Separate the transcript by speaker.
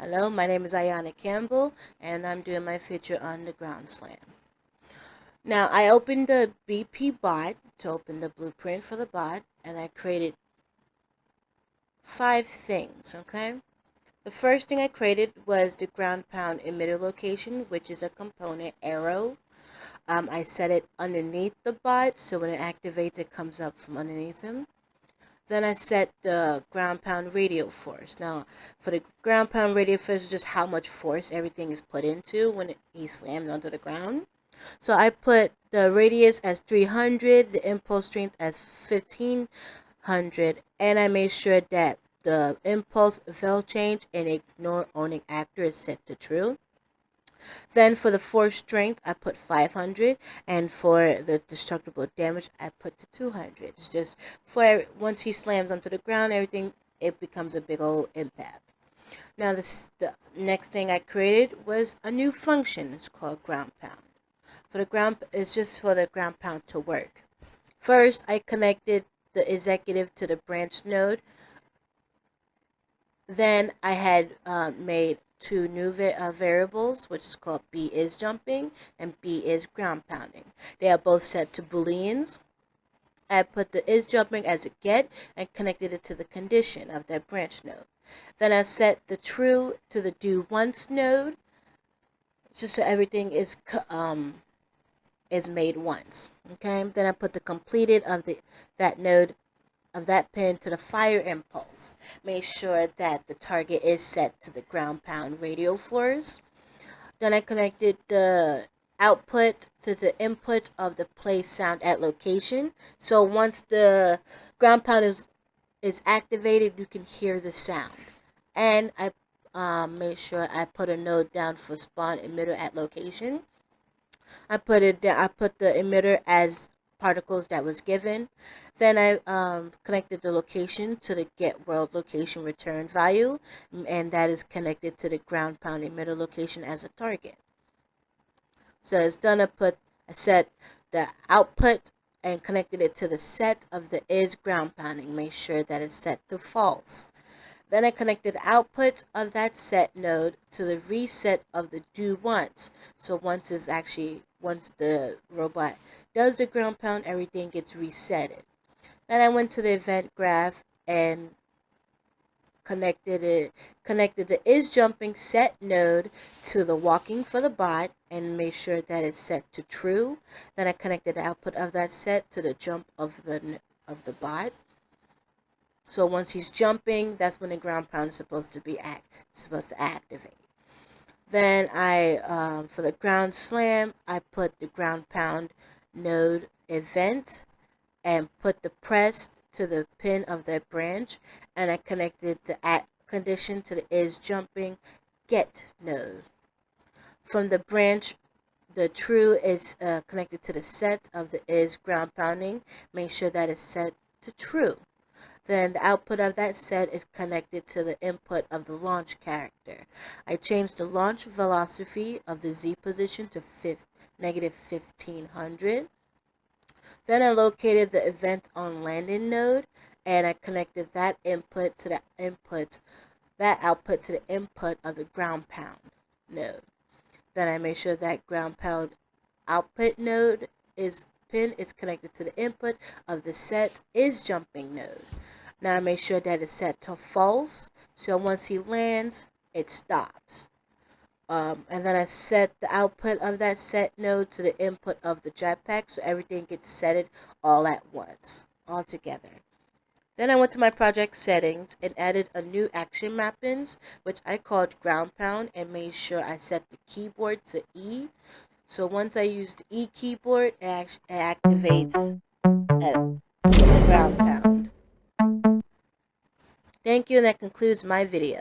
Speaker 1: Hello, my name is Ayana Campbell, and I'm doing my feature on the Ground Slam. Now, I opened the BP bot to open the blueprint for the bot, and I created 5 things, okay? The first thing I created was the ground pound emitter location, which is a component arrow. I set it underneath the bot, so when it activates, it comes up from underneath him. Then I set the ground pound radial force. Now, for the ground pound radial force, is just how much force everything is put into when he slams onto the ground. So I put the radius as 300, the impulse strength as 1500, and I made sure that the impulse veil change and ignore owning actor is set to true. Then for the force strength, I put 500, and for the destructible damage, I put to 200. It's just for once he slams onto the ground, everything, it becomes a big old impact. Now the next thing I created was a new function. It's called ground pound. It's just for the ground pound to work. First, I connected the executive to the branch node. Then I had made 2 new variables, which is called B is jumping and B is ground pounding. They are both set to booleans. I put the is jumping as a get and connected it to the condition of that branch node. Then I set the true to the do once node, just so everything is made once. Okay. Then I put the completed of that node of that pin to the fire impulse. Make sure that the target is set to the ground pound radial force. Then I connected the output to the input of the play sound at location. So once the ground pound is activated, you can hear the sound. And I made sure I put a node down for spawn emitter at location. I put the emitter as particles that was given. Then I connected the location to the get world location return value, and that is connected to the ground pound emitter location as a target. So it's done. I set the output and connected it to the set of the is ground pounding. Make sure that it's set to false. Then I connected the output of that set node to the reset of the do once. So once the robot does the ground pound, everything gets resetted. Then I went to the event graph and connected the is jumping set node to the walking for the bot and made sure that it's set to true. Then I connected the output of that set to the jump of the bot. So once he's jumping, that's when the ground pound is supposed to activate. Then for the ground slam, I put the ground pound node event and put the press to the pin of that branch, and I connected the at condition to the is jumping get node. From the branch, the true is connected to the set of the is ground pounding. Make sure that it's set to true. Then the output of that set is connected to the input of the launch character. I changed the launch velocity of the Z position to negative 1500. Then I located the event on landing node, and I connected that output to the input of the ground pound node. Then I made sure that ground pound output node pin is connected to the input of the set is jumping node. Now I make sure that it's set to false, so once he lands, it stops. And then I set the output of that set node to the input of the jetpack, so everything gets set all at once, all together. Then I went to my project settings and added a new action mappings, which I called ground pound, and made sure I set the keyboard to E. So once I use the E keyboard, it activates the ground pound. Thank you, and that concludes my video.